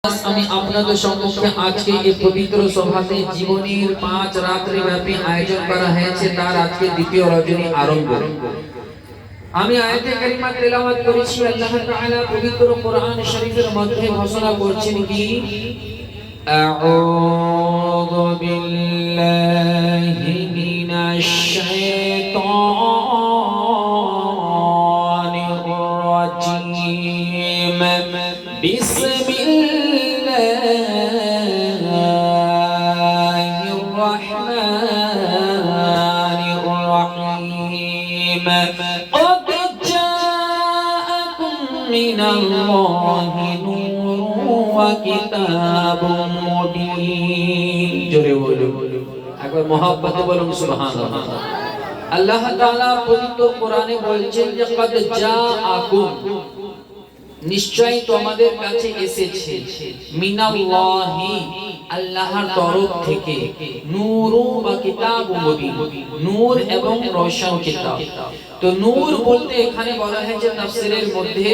আমি আপনাদের সম্মুখে আজকে এই পবিত্র সভাতে জীবনের 5 রাত্রি ব্যাপী আয়োজন করা হয়েছে তার আজকে দ্বিতীয় রজনী আরম্ভ। আমি আয়াতে কারিমা তেলাওয়াত করেছি। আল্লাহ তাআলা পবিত্র কোরআন শরীফের মধ্যে ঘোষণা করছেন কি আউযু বিল্লাহি মিনাশ শাইতানির রাজীম قد جاءكم من الله نور وكتاب مبين জোরে বলুন একবার mohabbat বলুন সুবহানাল্লাহ। আল্লাহ তাআলা পবিত্র কোরআনে বলছেন যে قد جاءكم নিশ্চয়ই তোমাদের কাছে এসেছে মিনাল্লাহি আল্লাহর তরফ থেকে নূরু ওয়া কিতাবুম মুবিন নূর এবং রোশন কিতাব। তো নূর বলতে এখানে বলা হয়েছে তাফসীরের মধ্যে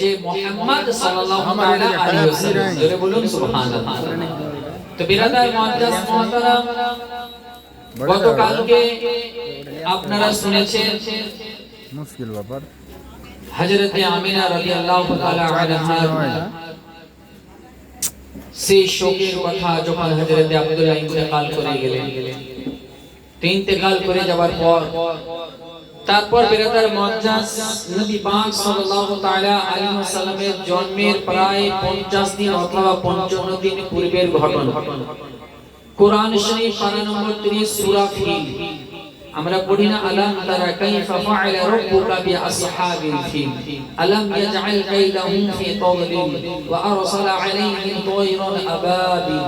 যে মুহাম্মদ সাল্লাল্লাহু তাআলা আলাইহি ওয়াসাল্লাম। জোরে বলুন সুবহানাল্লাহ। তো বিরাদার মুআজ্জাজ মুহতারাম, গতকালকে আপনারা শুনেছেন মুশকিল ব্যাপার হযরত আমিনা রাদিয়াল্লাহু তাআলা আনহা সেই শোকের কথা যখন হযরত আব্দুল্লাহ ইন্তেকাল করে গেলেন। ইন্তেকাল করে যাওয়ার পর তারপর বিরাদার মুআজ্জাজ নবী পাক সাল্লাল্লাহু তাআলা আলাইহি ওয়াসাল্লামের জন্মের প্রায় 50 দিন অথবা 55 দিন পূর্বের ঘটনা। কোরআন শরীফ পারা নম্বর 30 সূরা ফিল আমরা পড়ি না আলাম তারা কাইফা ফাআলা রাব্বুকা বিআসহাবিল ফিল আলাম ইয়াজআল কাইদাহুম ফি তাগলিল ওয়া আরসালা আলাইহিম তায়রান আবাবিল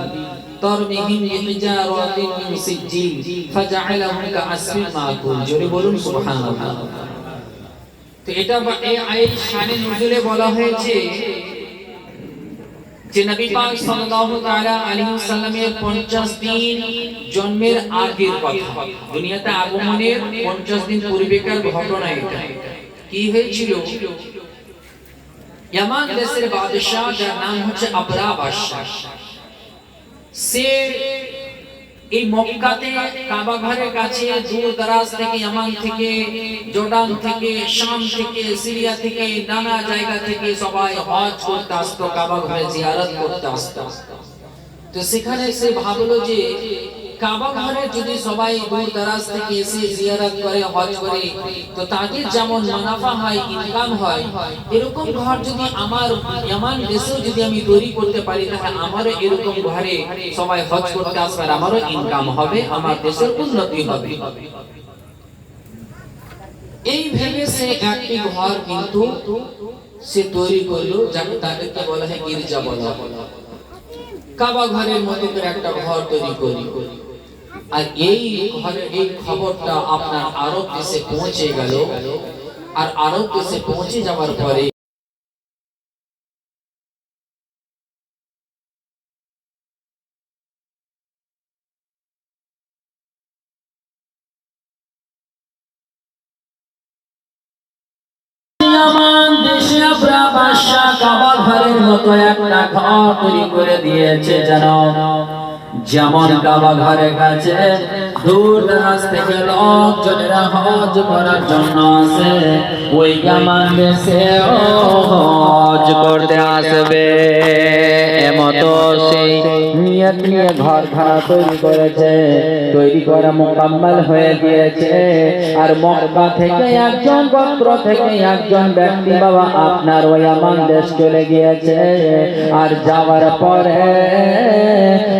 তারমিহিম বিহিজারাতিন মিন সিজ্জিল ফাজআলাহুম কাআসফিন মাকুল। জোরে বলুন সুবহানাল্লাহ। তো এটা এই আয়াত শানে নুজুলে বলা হয়েছে যে নবী পাক সাল্লাল্লাহু তাআলা আলাইহি ওয়াসাল্লামের 50 দিন জন্মের আগের কথা, দুনিয়াতে আগমনের 50 দিন পূর্বেকার ঘটনা। এটা কি হয়েছিল? ইয়ামান দেশের বাদশা যার নাম হচ্ছে আবরা বাদশা, সে এই মক্কাতে কাবা ঘরের কাছে দূর দরাজ থেকে, ইয়ামান থেকে, জর্ডান থেকে, শাম থেকে, সিরিয়া থেকে, নানা জায়গা থেকে সবাই হজ করতে আসতো, কাবা ঘরে জিয়ারত করতে আসতো। তো সেখানে সে ভাবলো যে কাবা ঘরে যদি সবাই দূর দরাজ থেকে এসে জিয়ারত করে, হজ করে, তো তাদের যেমন মুনাফা হয়, ইনকাম হয়, এরকম ঘর যদি আমার ইয়ামান দেশেও যদি আমি তৈরি করতে পারি, তাহলে আমারও এরকম ঘরে সবাই হজ করতে আসবে, আমারও ইনকাম হবে, আমার দেশের উন্নতি হবে। এই ভেবে সে একটি ঘর কিন্তু সে তৈরি করলো, যাকে তাদেরকে বলা হয় গির্জা বলা। কাবা ঘরের মতো করে একটা ঘর তৈরি করি। আর এই ঘরের এই খবরটা আপনার আরব দেশে পৌঁছে গেল। আর আরব দেশে পৌঁছে যাওয়ার পরে দেশে আবরা বাদশা কাবা ঘরের মতো একটা ঘর তৈরি করে দিয়েছে, যেমন কাবা ঘরের কাছে দূর দরাজ থেকে লোকজনেরা হজ করার জন্য আসে, ওই ইয়ামান দেশে হজ করতে আসবে। এমতো সেই নিয়ত নিয়ে ঘরখানা তৈরি করেছে, তৈরি করা মুকাম্মাল হয়ে গিয়েছে। আর মক্কা থেকে একজন গোত্র থেকে একজন ব্যক্তি বাবা আপনার ওই ইয়ামান দেশ চলে গিয়েছে। আর যাওয়ার পরে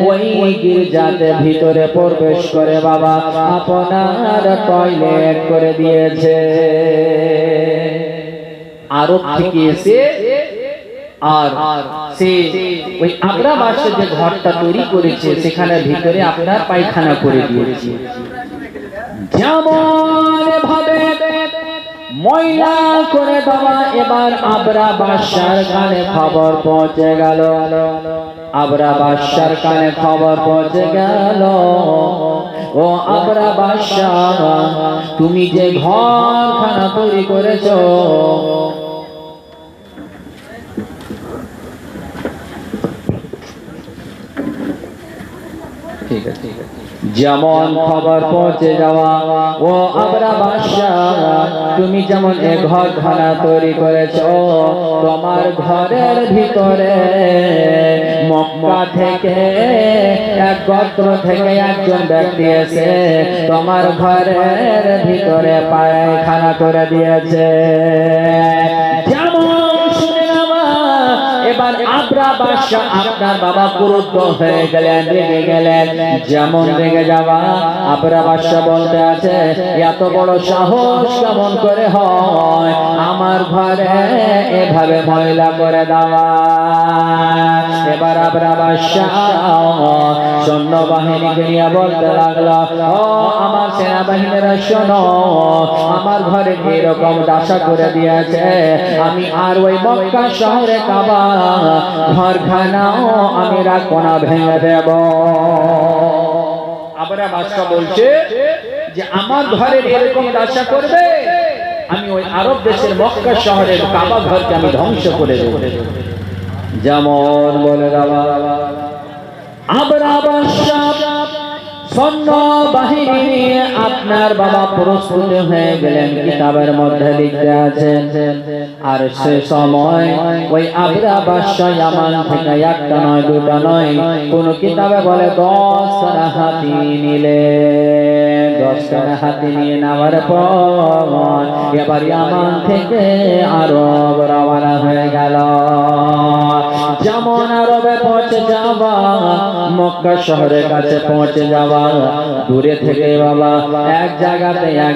ওই গির্জাতে ভিতরে প্রবেশ করে বাবা আপনার টয়লেট করে দিয়েছে। আরব থেকে এসে আর সে ওই আবরা বাদশা যে ঘরটা তৈরি করেছে সেখানে ভিতরে আপনার পায়খানা করে দিয়েছে। যেমন ভাবে ময়লা করে বাবা এবার আবরা বাদশার কানে খবর পৌঁছে গেল। আবরা বাদশার কানে খবর পৌঁছে গেল, ও আবরা বাদশা, তুমি যে ঘরখানা তৈরি করেছো ঠিক আছে যেমন খবর পৌঁছে যাওয়া ও আমরা বাদশাহ তুমি যেমন এ ঘরখানা তৈরি করেছো তোমার ঘরের ভিতরে মক্কা থেকে এক গোত্র থেকে একজন ব্যক্তি এসে তোমার ঘরের ভিতরে পায়খানা করে দিয়েছে এবার আবরা বাদশা আপনার বাবা ক্রুদ্ধ হয়ে গেলেন রেগে গেলেন যেমন রেগে যাওয়া আবরা বাদশা বলতে আছে এত বড় সাহস কেমন করে হয় আমার ঘরে এভাবে ময়লা করে দেওয়া এবার আবরা বাদশা সৈন্যবাহিনীকে নিয়ে বলতে লাগলো ও আমার সেনাবাহিনীরা শোনো আমার ঘরে এরকম দাসা করে দিয়েছে আমি আর ওই মক্কা শহরে কাবা ঘরখানাও আমি রাখবো না ভেঙে দেব আবার বাদশা বলছে যে আমার ঘরে এরকম দাসা করবে আমি ওই আরব দেশের মক্কা শহরের কাবা ঘরকে আমি ধ্বংস করে দেব যেমন বলে দেওয়া আবরা বাদশা সৈন্য বাহিনী নিয়ে আপনার বাবা প্রস্তুত হয়ে গেলেন কিতাবের মধ্যে লিখতে আছে আর সে সময় ওই আবরা বাদশা ইয়ামান থেকে একটা নয় দুটা নয় কোন কিতাবে বলে 10 হাতি নিলে 10 হাতি নিয়ে নেওয়ার পর এবার ইয়ামান থেকে আরব রওনা হয়ে গেল যেমন আরবে পৌঁছে যাওয়া মক্কা শহরের কাছে পৌঁছে যাওয়া দূরে থেকে বাবা এক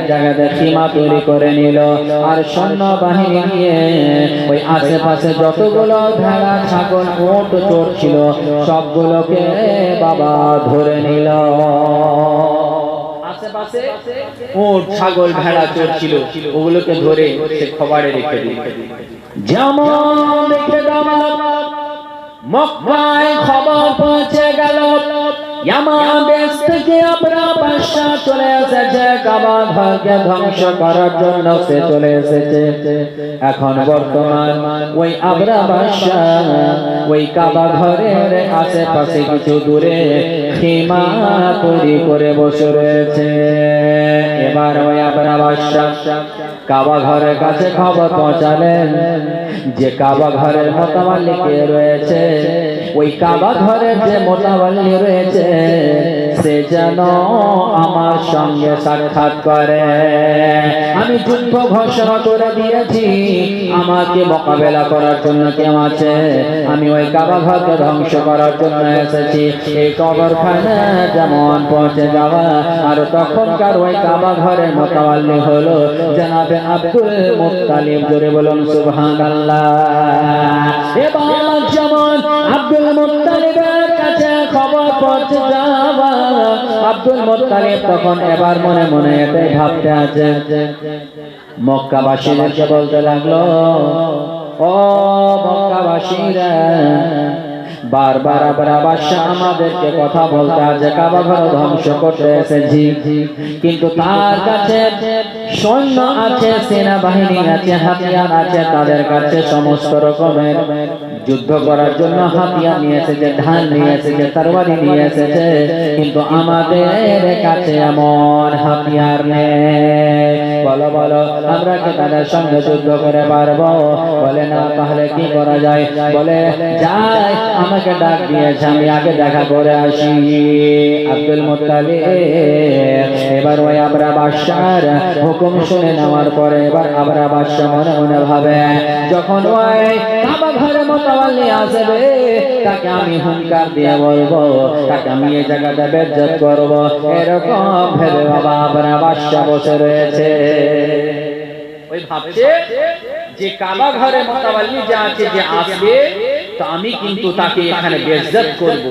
জায়গাতে সীমা তৈরি করে নিল আর সৈন্য বাহিনী নিয়ে ওই আশেপাশে যতগুলো ভেড়া ছাগল ওট চোর ছিল সবগুলোকে বাবা ধরে নিল আশেপাশে ওট ছাগল ভেড়া চোর ছিল ওগুলোকে ধরে সে খবরে রেখে দিল যেমন রেখে দেওয়া মক্কায় খবর পৌঁছে গেল ইয়ামান দেশ থেকে আবরা বাদশা চলে এসেছে কাবা ঘরকে ধ্বংস করার জন্য সে চলে এসেছে এখন বর্তমান ওই আবরা বাদশা ওই কাবা ঘরের আশেপাশে কিছু দূরে সীমা তৈরি করে বসে রয়েছে এবার ওই আবরা বাদশা কাবা ঘরের কাছে খবর পৌঁছালেন যে কাবা ঘরের মোতাবাল্লি কে রয়েছে ওই কাবা ঘরের যে মোতাবাল্লি রয়েছে সে যেন আমার সঙ্গে সাক্ষাৎ করে আমি যুদ্ধ ঘোষণা করে দিয়েছি আমাকে মোকাবেলা করার জন্য কেউ আছে আমি ওই কাবা ঘরকে ধ্বংস করার জন্য এসেছি এই কবরখানা যেমন পৌঁছে যাওয়া আর তখনকার ওই কাবা ঘরের মোতাবাল্লি হলো জনাবে আব্দুল মুত্তালিব জোরে বলুন সুবহানাল্লাহ এবার যেমন আব্দুল মুত্তালিবের কাছে খবর পৌঁছে যাওয়া আব্দুল মুত্তালিব তখন এবার মনে মনে এটাই ভাবতে আছে মক্কাবাসীদেরকে বলতে লাগলো ও মক্কাবাসীরা বারবার আবরা বাদশা আমাদেরকে কথা বলতে আছে কাবা ঘর ধ্বংস করতে এসেছি কিন্তু তার কাছে সৈন্য আছে সেনাবাহিনী আছে হাতিয়ার আছে তাদের কাছে সমস্ত রকমের যুদ্ধ করার জন্য হাতিয়ার নিয়ে এসেছে ধান নিয়ে এসেছে তরবারি নিয়ে এসেছে কিন্তু আমাদের কাছে এমন হাতিয়ার নেই বলো বলো আমরা কি তাদের সঙ্গে যুদ্ধ করে পারবো বলে না তাহলে কি করা যায় বলে যাই আমাকে ডাক দিয়েছে আমি আগে দেখা করে আসি আব্দুল মুত্তালিব এবার ওই আবরা বাদশার হুকুম শুনে নেওয়ার পরে এবার আবরা বাদশা মনে মনে ভাবে যখন ওই কাবা ঘরে মোতাবাল্লি আসবে তাকে আমি হুঙ্কার দিয়ে বলবো তাকে আমি এই জায়গাটা বেজ্জত করবো এরকম ভেবে বাবা আবরা বাদশা বসে রয়েছে ওই ভাবছে যে কাবা ঘরে মোতাবাল্লি যে আছে যে আসবে তো আমি কিন্তু তাকে এখানে বেজ্জত করব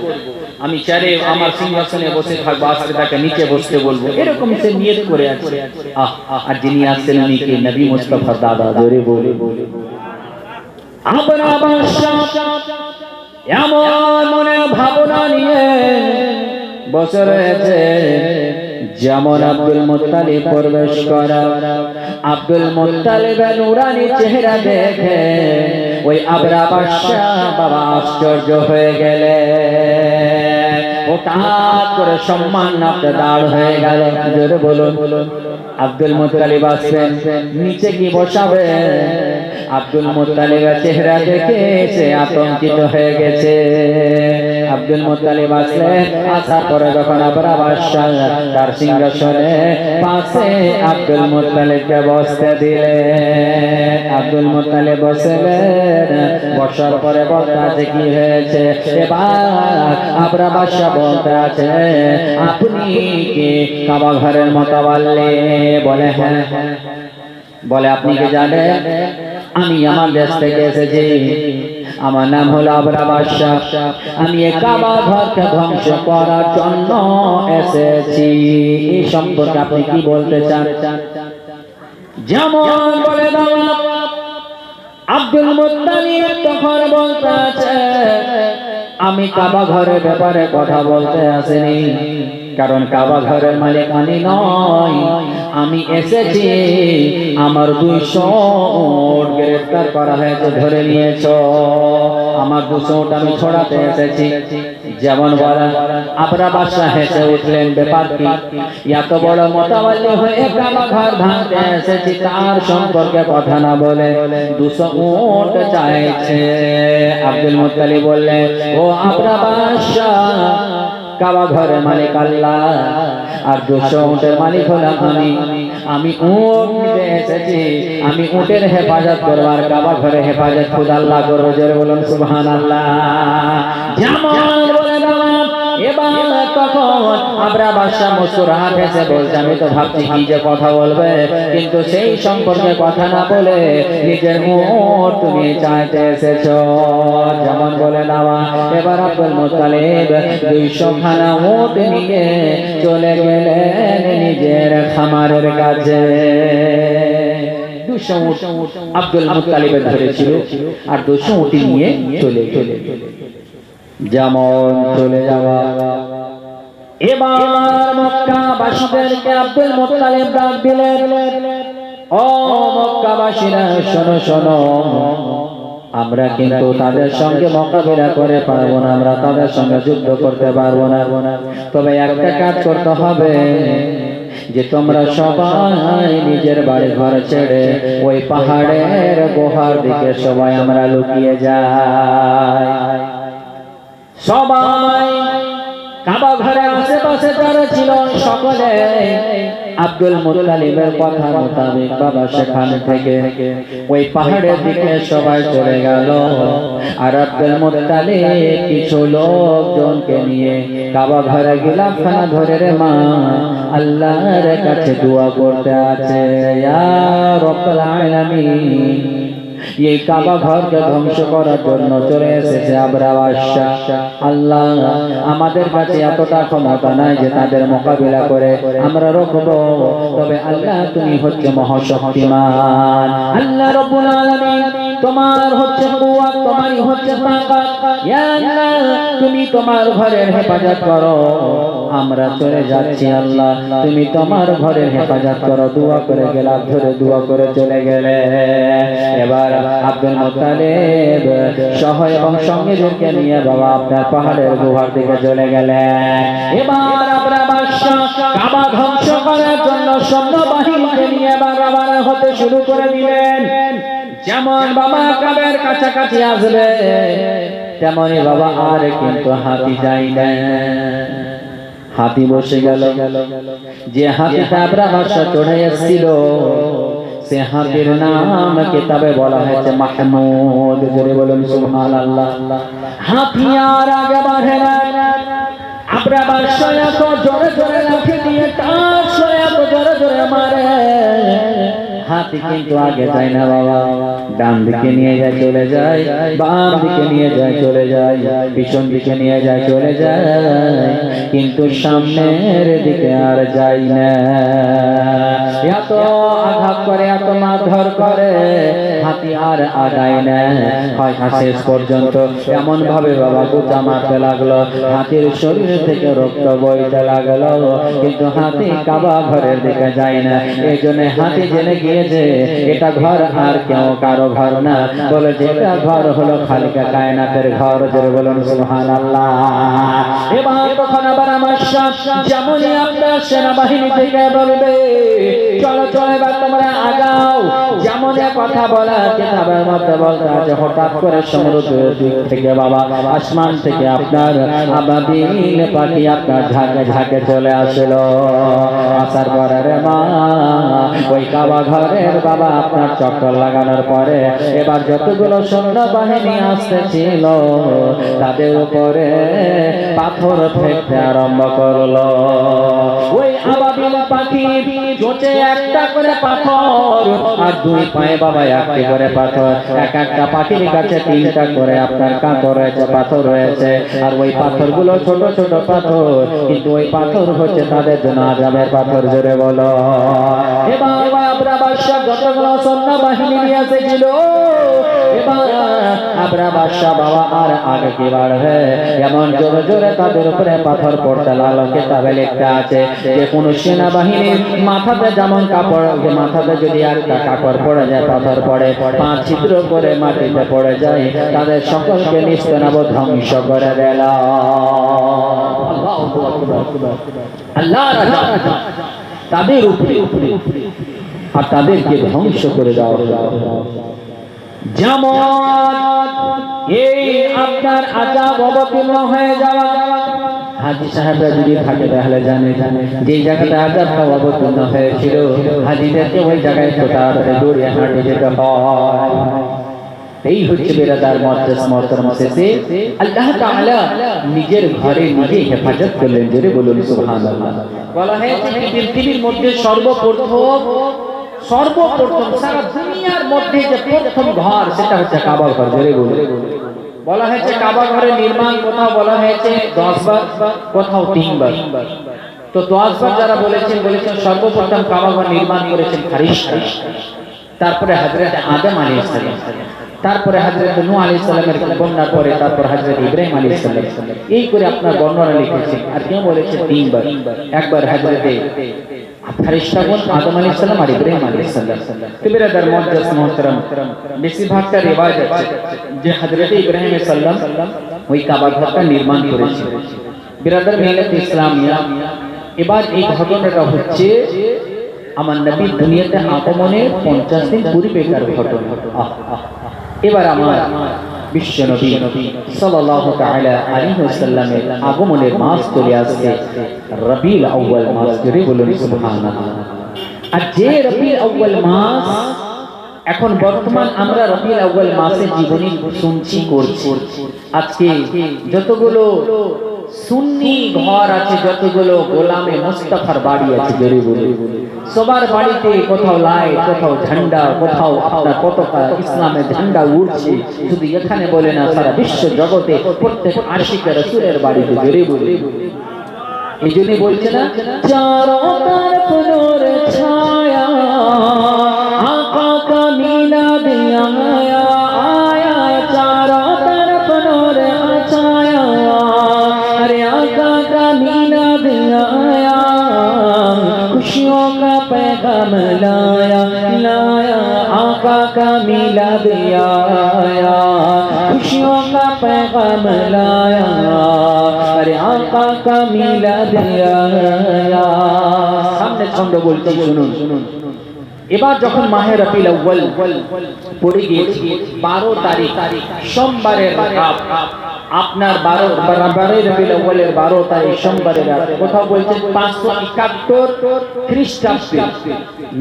আমি চারে আমার সিংহাসনে বসে থাকবো আজকে তাকে নিচে বসতে বলবো এরকম সে নিয়ত করে আছে আর যিনি আসছেন উনি কি নবী মুস্তাফার দাদা জোরে বলে আবরা বাদশা এমন মনে ভাবনা নিয়ে বসে রয়েছে যেমন আব্দুল মুত্তালিব প্রবেশ করা আব্দুল মুত্তালিবের নুরানি চেহারা দেখে ওই আবরা বাদশা বাবা আশ্চর্য হয়ে গেলে হঠাৎ করে সম্মান নামতে দাঁড় হয়ে গেল। জোরে বলুন। আব্দুল মুত্তালিব আসবেন, নিচে কি বসাবে? আব্দুল মুত্তালিবের চেহারা দেখে সে আতঙ্কিত হয়ে গেছে। আব্দুল মুত্তালিব আসলেন, আসার পরে যখন আবরা বাদশাহ তার সিংহাসনে পাশে আব্দুল মুত্তালিবকে বসতে দিলেন। আব্দুল মুত্তালিব বসলেন, বসার পরে বলতে আছে কি হয়েছে? এবার আবরা বাদশাহ বলতে আছে, আপনি কি কাবা ঘরের মোতাওয়াল্লি? বলে হ্যাঁ। বলে আপনি কি জানেন আমি আমার দেশ থেকে এসেছি, আমার নাম হলো আবরা বাদশাহ, আমি এই কাবা ঘরকে ধ্বংস করার জন্য এসেছি। এই সম্পর্কে আপনি কি বলতে চান? যেমন বলে দাও। আব্দুল মুত্তালিব তখন বলতে আছে, আমি কাবা ঘরের ব্যাপারে কথা বলতে আসিনি, কারণ কাবা ঘরের মালিক আমি নয়, আমি এসেছি আমার 200 উট গ্রেফতার করা হয়েছে, ধরে নিয়েছ, আমার 200 উট আমি ছড়াতে এসেছি। যেমন বলা আবরা বাদশাহ হেসে উঠলেন, ব্যাপার কি? এত বড় মোতাওয়াল্লি হয়ে কাবা ঘর ভাঙতে এসেছি, তার সম্পর্কে কথা না বলে 200 উট চাইছে। আব্দুল মুত্তালিব বললেন, ও আবরা বাদশাহ, কাবা ঘরের মালিক আল্লাহ আর 200 উটের মালিক হলাম আমি উট নিতে এসেছি, আমি উটের হেফাজত করব আর কাবা ঘরের হেফাজত খুদ আল্লাহ করবে। জোরে বলুন সুবহানাল্লাহ। যেমন বলে দাও। এবার তখন আবরা বাদশাহ মুস্কুরাত হেসে বলছে, আমি তো ভাবছি কি যে কথা বলবে, কিন্তু সেই সম্পর্কে কথা না বলে নিজের উট তুমি চাইতে এসেছো। যেমন বলে নেওয়া। এবার আব্দুল মুত্তালিব 200 খানা উট নিয়ে চলে গেলেন নিজের খামারের কাছে। 200 উট আব্দুল মুত্তালিবের ধরেছিল আর 200 উট নিয়ে চলে যেমন চলে যাওয়া। এবার মক্কাবাসীদেরকে আব্দুল মুত্তালিব ডাক দিলেন, ও মক্কাবাসীরা শোনো শোনো, আমরা কিন্তু তাদের সঙ্গে মোকাবিলা করে পারবো না, আমরা তাদের সঙ্গে যুদ্ধ করতে পারবো না, তবে একটা কাজ করতে হবে যে তোমরা সবাই নিজের বাড়ি ঘর ছেড়ে ওই পাহাড়ের গুহার দিকে সবাই আমরা লুকিয়ে যাই। সবাই কাবা ঘরের আশেপাশে যারা ছিল সকলে আব্দুল মুত্তালিবের কথা মোতাবেক বাবা সেখান থেকে ওই পাহাড়ের দিকে সবাই চলে গেল। আর আব্দুল মুত্তালিব কিছু লোকজনকে নিয়ে কাবা ঘরে গিলাফখানা ধরে রে মা আল্লাহর কাছে দোয়া করতে আছে, ইয়া রাব্বুল আলামিন, এই কাবা ঘরকে ধ্বংস করার জন্য চলে এসেছে আবরা বাদশাহ। আল্লাহ, আমাদের কাছে এতটা ক্ষমতা নাই যে তাদের মোকাবিলা করে আমরা রুখবো, তবে আল্লাহ তুমি হচ্ছে মহাশক্তিমান। আল্লাহ রাব্বুল আলামিন, তোমার হচ্ছে কুওয়াত, তোমারই হচ্ছে তাকাত। ইয়া আল্লাহ, তুমি তোমার ঘরের হেফাজত করো, আমরা চলে যাচ্ছি। আল্লাহ, তুমি তোমার ঘরের হেফাজত করো। দোয়া করে গেলাম, ধরে দোয়া করে চলে গেলে। এবার আব্দুল মুত্তালিব সহ এবং সঙ্গীদেরকে নিয়ে বাবা আপনার পাহাড়ের গুহার দিকে চলে গেলেন। এবার আবরা বাদশাহ কাবা ধ্বংস করার জন্য সৈন্যবাহিনীকে নিয়ে বারবার হতে শুরু করে দিলেন। যেমন বাবা কাবের কাছাকাছি আসবে তেমনই বাবা আর কিন্তু হাতি যায় না, হাতি বসে গেল। যে হাতিটা আবরা বাদশাহ চড়ে এসেছিল সে হাতির নাম কিতাবে বলা হয়েছে মাহমুদ। জোরে বলুন সুবহানাল্লাহ। হাতি আর আগে বাড়ে না। আবরা বাদশাহ এত জোরে জোরে লাঠি দিয়ে টাচ করে এত জোরে জোরে মারে, হাতি কিন্তু আগে যায় না বাবা, ডান দিকে নিয়ে যায় চলে যায়, বাম দিকে নিয়ে যায় চলে যায়, পিছন দিকে নিয়ে যায় চলে যায়, কিন্তু সামনের দিকে আর যায় না। এত আঘাত করে, এত মারধর করে, হাতি আর আগায় না। হয় শেষ পর্যন্ত এমন ভাবে বাবা গোটা মারতে লাগলো, হাতির শরীর থেকে রক্ত বইতে লাগলো, কিন্তু হাতি কাবা ঘরের দিকে যায় না। এই জন্য হাতি জেনে গিয়েছে এটা ঘর আর কেউ কারো ঘর না, বলে যেটা ঘর হলো খালিকা কায়নাতের ঘর। জোরে বলুন সুবহানাল্লাহ। এবার তখন আবার আমার যেমনই আপনার সেনাবাহিনী থেকে বলবে চলো চলো এবার তোমরা আগাও, যেমন কথা বলা কিতাবের মধ্যে বলতে আছে, হঠাৎ করে সমুদ্রের দিক থেকে বাবা আসমান থেকে আপনার আবাবিল পাখি আপনার ঝাঁকে ঝাঁকে চলে আসলো। আসার পরে রে মা ওই কাবা ঘরের বাবা আপনার চক্কর লাগানোর পরে এবার যতগুলো সৈন্যবাহিনী আসতেছিল তাদের উপরে পাথর ফেলতে আরম্ভ করলো। ওই আবাবিল পাখি চোচে একটা করে পাথর আর দুই পায়ে বাবা একটি করে পাথর, এক একটা পাখির কাছে তিনটা করে আপনার কাঁকর রয়েছে, পাথর রয়েছে। আর ওই পাথরগুলো ছোট ছোট পাথর, কিন্তু ওই পাথর হচ্ছে তাদের জন্য আযাবের পাথর। জোরে বলো। এবার আবরা বাদশা যতগুলো সৈন্যবাহিনী নিয়ে এসেছিল, এবার আবরা বাদশা বাবা আর আগে কি বাড়বে, এমন জোরে জোরে তাদের উপরে পাথর পড়তে লাগলো। কিতাবে লেখা আছে যে কোন সেনাবাহিনীর মাথাতে যেমন কাপড়, মাথাতে যদি একটা কাপড় পড়ে যায়, পাথর পড়ে, 5 ছিদ্র করে মাটিতে পড়ে যায়, তাদের সকলকে নিস্তেনাব ধ্বংস করে দিল। আল্লাহ রাজা তাদের উপরে আর তাদেরকে ধ্বংস করে দেওয়া হলো। যেমন এই আপনার আযাব অবতীর্ণ হয়ে যাওয়া, হাজী সাহেবরা যদি থাকে তাহলে জানে যে জায়গাটা আযাবটা অবতীর্ণ হয়েছিল হাজীদেরকে ওই জায়গায় তাড়াতাড়ি দৌড়ে হাঁটে যেতে হয়। এই হচ্ছে বেরাদার মুআজ্জাজ মুহতারাম শেষে আল্লাহ তাআলা নিজের ঘরে নিজে হেফাজত করলেন। জোরে বলুন সুবহানাল্লাহ। বলা হয়েছে পৃথিবীর মধ্যে সর্বপ্রথম সারা দুনিয়ার মধ্যে যে প্রথম ঘর সেটা হচ্ছে কাবা ঘর। জোরে বলুন। বলা হয়েছে কাবা ঘরের নির্মাণ কোথাও বলা হয়েছে 10 বার, কোথাও 3 বার। তো 10 বার যারা বলেছেন সর্বপ্রথম কাবা ঘর নির্মাণ করেছেন ফারিস্তা, তারপরে হযরত আদম আলাইহিস সালাম, তারপরে হযরত নূহ আলাইহিস সালামের বন্যার পরে তারপর হযরত ইব্রাহিম আলাইহিস সালাম। এই করে আপনার বর্ণনা লিখেছেন। আর কেউ বলেছে 3 বার, একবার হযরত ফারিস্তাগণ আদম আলাইহিস সালাম আর ইব্রাহিম আলাইহিস সালাম। তো বিরাদার মুআজ্জাজ মুহতারাম বেশিরভাগটা রিওয়ায়াত আছে যে হযরত ইব্রাহিম আলাইহিস সালাম ওই কাবা ঘরটা নির্মাণ করেছিলেন। বিরাদার মিল্লাত ইসলামিয়া, এবার এই ঘটনাটা হচ্ছে আমার নবী দুনিয়াতে আগমনের 50 দিন পূর্বেকার ঘটনা। এবার আমার বিশ্ব নবী সাল্লাল্লাহু তাআলা আলাইহি ওয়াসাল্লামের আগমনের মাস চলে আসছে রবিউল আউয়াল মাস। জোরে বলুন সুবহানাল্লাহ। আর যে রবিউল আউয়াল মাস, এখন বর্তমান আমরা রবিউল আউয়াল মাসের জীবনী শুনছি করছি। আজকে যতগুলো সুন্নি ঘর আছে, যতগুলো গোলামে মুস্তাফার বাড়ি আছে, জোরে বলুন, সবার বাড়িতে কোথাও লাইট, কোথাও ঝান্ডা, কোথাও আপনার পতাকা, ইসলামের ঝান্ডা উড়ছে। শুধু এখানে বলে না, সারা বিশ্ব জগতে প্রত্যেক আশিকে রাসূলের বাড়িতে। জোরে বলুন। এই জন্য বলছে না, চারো তরফ নূর ছায়া, আকা কা মিলাদ আয়া আয়া, চারো তরফ নূর ছায়া, अरे आका का मिलाद आया, खुशियों का पैगाम लाया लाया, आका का मिलाद आया, खुशियों का पैगाम लाया, अरे आका का मिलाद आया। सामने छंद बोलते শুনুন। এবার যখন মাহে রবিউল আউয়াল পড়ে গিয়েছে 12 তারিখ সোমবারের রাত, আপনার 12 রবিউল আউয়ালের 12 তারিখ সোমবারের রাত, কোথাও বলছেন 571 খ্রিস্টাব্দে,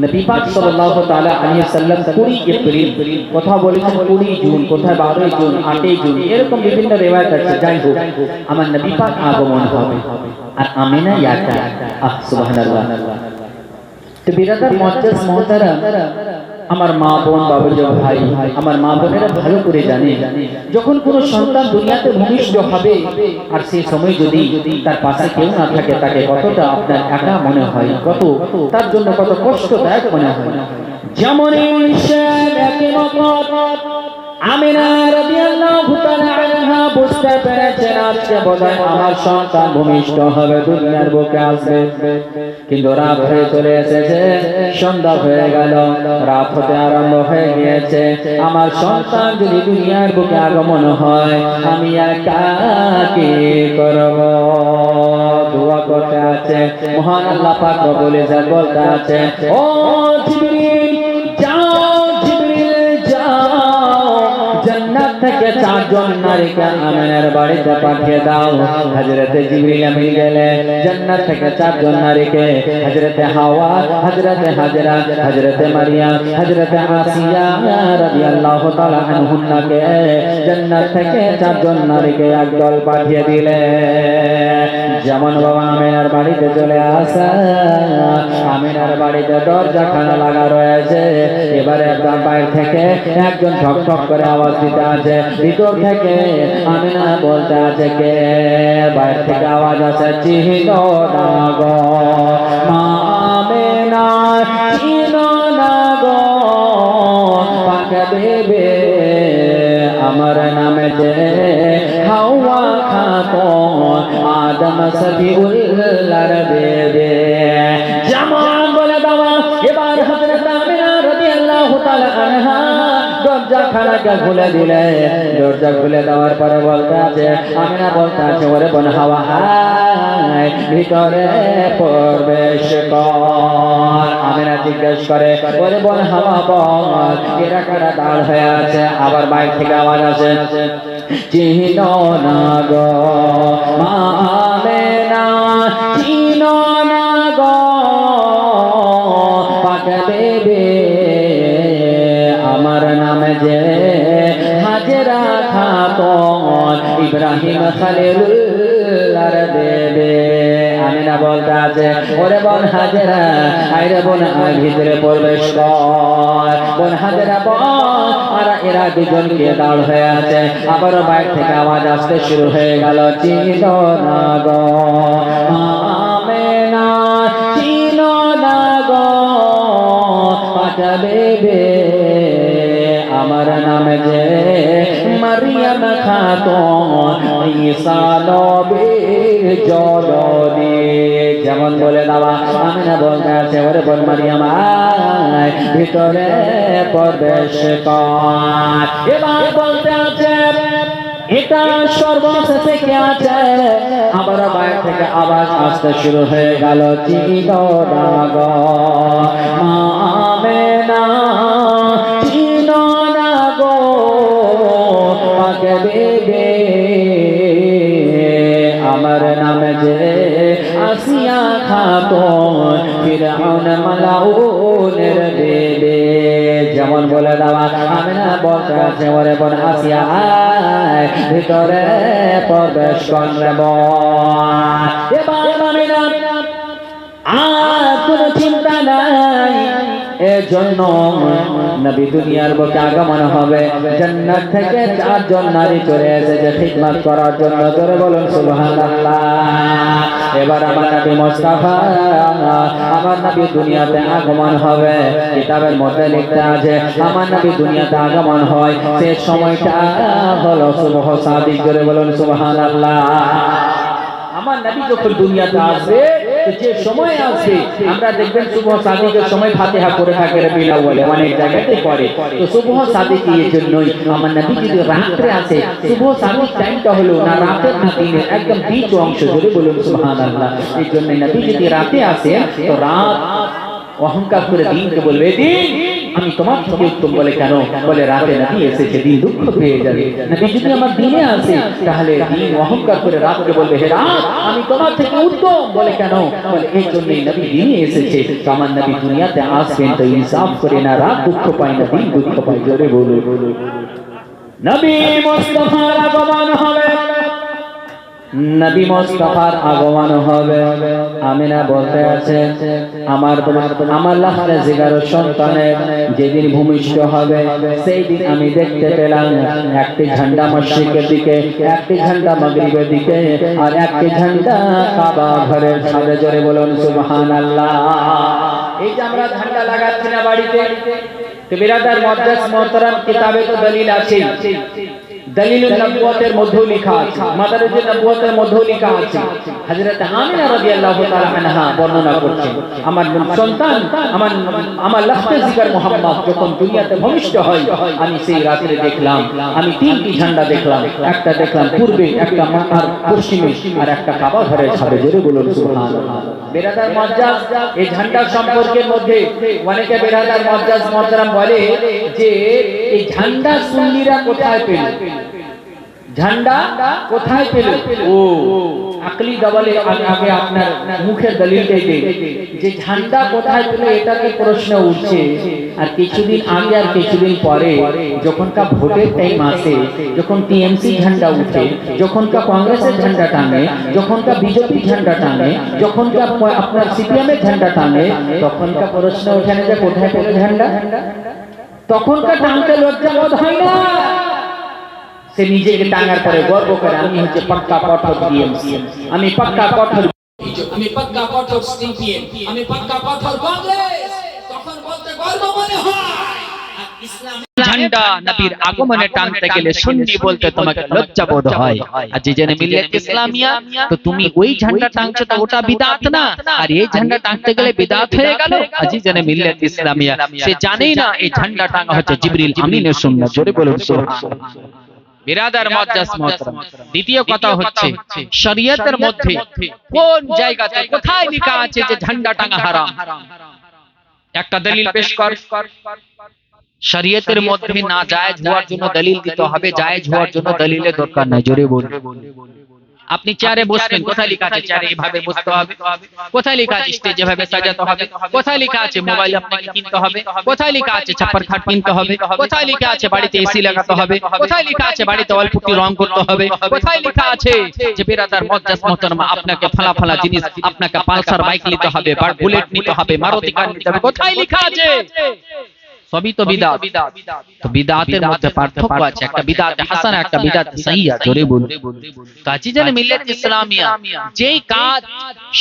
নবী পাক সাল্লাল্লাহু তাআলা আলাইহি ওয়াসাল্লাম 20 এপ্রিল, কোথাও বলেছেন 20 জুন, কোথাও 12 জুন, 8 জুন, এরকম বিভিন্ন রিওয়ায়াত আছে। যাই হোক, আমার নবী পাক আগমন হবে। আর আমিনা ইয়াটা, সুবহানাল্লাহ। তো বিরাদার মুআজ্জাজ মুহতারাম, আমার মা বোন, বাবুজি ভাই, আমার মা বোনেরা ভালো করে জানে যখন কোনো সন্তান দুনিয়াতে ভূমিষ্ঠ হবে আর সেই সময় যদি তার পাশে কেউ না থাকে, তাকে কতটা আপনার একা মনে হয়, কত তার জন্য কত কষ্টদায়ক মনে হয়। যেমন আমিনা রাদিয়াল্লাহু তাআলা আনহা বুঝতে পেরেছেন আজকে বোধহয় আমার সন্তান ভূমিষ্ঠ হবে, দুনিয়ার বুকে আসবে। কিন্তু রাত হয়ে চলে এসেছে, সন্ধ্যা হয়ে গেল, রাত হতে আরম্ভ হয়ে গিয়েছে। আমার সন্তান যদি দুনিয়ার বুকে আগমন হয়, আমি একা কি করব? দোয়া করতে আছে, মহান আল্লাহ পাক রব্বুল ইজ্জত বলতে আছে, ও জিবরিল যাও, জিবরিল যাও, জান্নাত থেকে 4 জন নারীকে আমিনার বাড়িতে পাঠিয়ে দাও। হযরতে জিবরিল আমিন গেলেন, জান্নাত থেকে 4 জন নারীকে, হযরতে হাওয়া, হযরতে হাজরা, হযরতে মারিয়াম, হযরতে আসিয়া রাদিয়াল্লাহু তাআলা আনহুন্নাকে জান্নাত থেকে 4 জন নারীকে একদল পাঠিয়ে দিলেন। যেমন বাবা আমিনার বাড়িতে চলে আসা, আমিনার বাড়িতে দরজা খানা লাগা রয়েছে। এবারে একদম বাইরে থেকে একজন ঠক ঠক করে আওয়াজ দিতে আছে, ভিতর থেকে আমিনা বলতে আছে, কে? বাইরে থেকে আওয়াজ আছে, চিনো না গো মা আমিনা, চিনো না গো পাক বেবে, আমার নামে যে হাওয়া খাতুন আদম সফিউল্লাহর বেবে। যেমন বলে দাও, এবার হযরত আমিনা রাদিয়াল্লাহু তাআলা আনহা দরজা খানাকে খুলে দিলে। দরজা খুলে দেওয়ার পরে বলতে আছে, আমিনা বলতে আছে, ওরে বোন হাওয়া হায়, ভিতরে প্রবেশ কর। আমিনা জিজ্ঞেস করে, ওরে বোন হাওয়া বল, এরা কারা দাঁড় হয়ে আছে? আবার বাইরে থেকে আওয়াজ আসে, চিনো না গো মা আমিনা, চিনো না গো পাক বেবে, আমার নামে যে হাজরা খাতুন ইব্রাহিম খলিলুল্লাহর বেবে। আমিনা বলতে আছে, ওরে বোন হাজরা, আইরে বোন আয় ভিতরে প্রবেশ কর। বোন হাজরা বল, আর এরা দুজনকে দাঁড় হয়ে আছে। আবার বাইরে থেকে আওয়াজ আসতে শুরু হয়ে গেল, চিনো না গো আমিনা, চিনো না গো পাক বেবে, আমার নামে যে মারিয়াম খাতুন ঈসা নবীর জননী। যেমন বলে দাওয়া, আমিনা বলতে আছে, ওরে বোন মারিয়াম আয় ভিতরে প্রবেশ কর। এবার বলতে আছে, এটা সর্বশেষে কে আছে? আবার বাইরে থেকে আওয়াজ আসতে শুরু হয়ে গেল, চিনো না গো মা আমিনা, চিনো না গো পাক বেবে, আমার নামে যে আসিয়া খাতুন ফিরআউন মালাউনের বেবে। যেমন বলে দেওয়া, আমিনা বলতে আছে, ওরে বোন আসিয়া আয় ভিতরে প্রবেশ করব। এবার আমিনা আর কোনো চিন্তা নাই, এজন্য নবী দুনিয়ার বুকে আগমন হবে। জান্নাত থেকে 4 জন নারী চলে এসেছে খিদমত করার জন্য। জোরে বলুন সুবহানাল্লাহ। এবার আমার নবী মুস্তাফা, আমার নবী দুনিয়াতে আগমন হবে। কিতাবের মধ্যে লিখতে আছে, আমার নবী দুনিয়াতে আগমন হয় সে সময়টা হলো সুবহ সাদিক। জোরে বলুন সুবহানাল্লাহ। আমার নবী যখন দুনিয়াতে আসবে, যে সময় আসবে আমরা দেখবেন সুবহ সাদিকের সময় ফাতিহা করে থাকে রবিউল আউয়ালে, অনেক জায়গাতে পড়ে। তো সুবহ সাদিক এই জন্যই আমার নবী যদি রাতে আসে, সুবহ সাদিক টাইমটা হলো না রাতের না দিনের, একদম বিচ অংশ। জোরে বলুন সুবহানাল্লাহ। এই জন্য নবী যদি রাতে আসে, তো রাত অহংকার করে দিনকে বলবে, দিন আমি তোমার থেকে উত্তম। বলে কেন? বলে রাতে নবী এসেছে, দিন দুঃখ পেয়ে যাবে। নবী যদি আমার দিনে আসে, তাহলে দিন অহংকার করে রাতকে বলবে, হে রাত আমি তোমার থেকে উত্তম। বলে কেন? বলে এই জন্যই নবী দিনে এসেছে। তো আমার নবী দুনিয়াতে আসবেন তো ইনসাফ করে না, রাত দুঃখ পায় না, দিন দুঃখ পায়। জোরে বলো। নবী মুস্তাফার আগমন হবে, নবী মুস্তাফার আগমন হবে। আমিনা বলতে আছে, আমার লাহারে জিগার সন্তানের যেদিন ভূমিষ্ঠ হবে, সেই দিন আমি দেখতে পেলাম একটি ঝান্ডা মশরিকের দিকে, একটি ঝান্ডা মাগরিবের দিকে, আর একটি ঝান্ডা কাবা ঘরের সামনে। জোরে বলুন সুবহানাল্লাহ। এই যে আমরা ঝান্ডা লাগাচ্ছি না বাড়িতে, তো বিরাদার মুআজ্জাজ মুহতারাম কিতাবে তো দলিল আছে, দলিলুন নবুয়তের মধ্যেও লেখা আছে, মাদারিজুন নবুয়তের মধ্যেও লেখা আছে। হযরত আমিনা রাদিয়াল্লাহু তাআলা আনহা বর্ণনা করছেন, আমার সন্তান আমার লখতে জিগর মুহাম্মদ যখন দুনিয়াতে ভূমিষ্ঠ হয়, আমি সেই রাতে দেখলাম, আমি তিনটি ঝান্ডা দেখলাম, একটা দেখলাম পূর্বে, একটা আর পশ্চিমে, আর একটা কাবা ঘরের ছাদে। জোরে বলুন সুবহানাল্লাহ। বিরাদার মুআজ্জাজ এই ঝান্ডা সম্পর্কের মধ্যে অনেকে বিরাদার মুআজ্জাজ মুহতারাম বলে যে এই ঝান্ডা সুন্নিরা কোথায় পেল, ঝান্ডা কোথায় পেল? ও আকলি দবলে আগে আপনার মুখের দলিলটাই দেই যে ঝান্ডা কোথায় পেল, এটাকে প্রশ্ন উঠছে। আর কিছুদিন আগে আর কিছুদিন পরে যখনকার ভোটের টাইম আসে, যখন টিএমসি ঝান্ডা উঠে, যখনকার কংগ্রেসের ঝান্ডা টানে, যখনকার বিজেপি ঝান্ডা টানে, যখনকার আপনার সিপিএম এর ঝান্ডা টানে, তখনকার প্রশ্ন ওঠে না যে কোথায় পেল ঝান্ডা। তখনকার টানতে লজ্জা বোধ হয় না, সে নিজেকে টাঙ্গার পরে গর্ব করে আমি হচ্ছে পাক্কা কঠোর টিএমসি, আমি পাক্কা কঠোর, আমি পাক্কা কঠোর সিপিএম, আমি পাক্কা কঠোর কংগ্রেস, তখন বলতে গর্ব মনে হয়। আর ইসলামের ঝান্ডা নবীর আগমনে টানতে গেলে সুন্নি বলতে তোমাকে লজ্জা বোধ হয়। আর যে জেনে মিল্লাত ইসলামিয়া, তো তুমি ওই ঝান্ডা টানছো তো ওটা বিদআত না, আর এই ঝান্ডা টানতে গেলে বিদআত হয়ে গেল। আজি জেনে মিল্লাত ইসলামিয়া সে জানেই না এই ঝান্ডা টাঙা হচ্ছে জিবরিল আমিনের সুন্নাত। জোরে বলুন সুবহানাল্লাহ। বিরাদার মুআজ্জাজ মুহতারাম, দ্বিতীয় কথা হচ্ছে শরীয়তের মধ্যে কোন জায়গাতে কোথায় লেখা আছে যে ঝান্ডা টাঙা হারাম? একটা দলিল পেশ কর। শরীয়তের মধ্যে না জায়েজ হওয়ার জন্য দলিল দিতে হবে, জায়েজ হওয়ার জন্য দলিলের দরকার নাই। জোরে বলুন। আপনি চেয়ারে বসবেন, কোথায় লেখা আছে চেয়ারে এইভাবে বসতে হবে? কোথায় লেখা আছে স্টেজ এভাবে সাজাতে হবে? কোথায় লেখা আছে মোবাইল আপনাকে কিনতে হবে? কোথায় লেখা আছে ছাপ্পার খাট কিনতে হবে? কোথায় লেখা আছে বাড়িতে এসি লাগাতে হবে? কোথায় লেখা আছে বাড়িতে অল্পটি রং করতে হবে? কোথায় লেখা আছে যে বিরাদার মুআজ্জাজ মুহতারাম আপনাকে ফালা ফালা জিনিস, আপনাকে পালসার বাইক নিতে হবে, বা বুলেট নিতে হবে, মারুতি কার নিতে হবে? কোথায় লেখা আছে? সবই তো বিদআত। তো বিদআতের মধ্যে পার্থক্য আছে, একটা বিদআত হাসানা, একটা বিদআত সাহিহা। জোরে বলুন। কাজী জানে মিল্লাত ইসলামিয়া যেই কাজ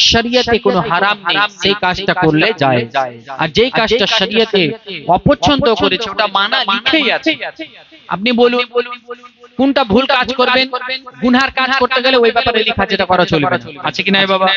শরীয়তে কোনো হারাম নেই সেই কাজটা করলে যায়, আর যেই কাজটা শরীয়তে অপছন্দ করেছে ওটা মানা লিখেই আছে। আপনি বলুন কোনটা ভুল কাজ করবেন, গুনার কাজ করতে গেলে ওই ব্যাপারে লেখা যেটা করা চলবে না। আছে কি না বাবা?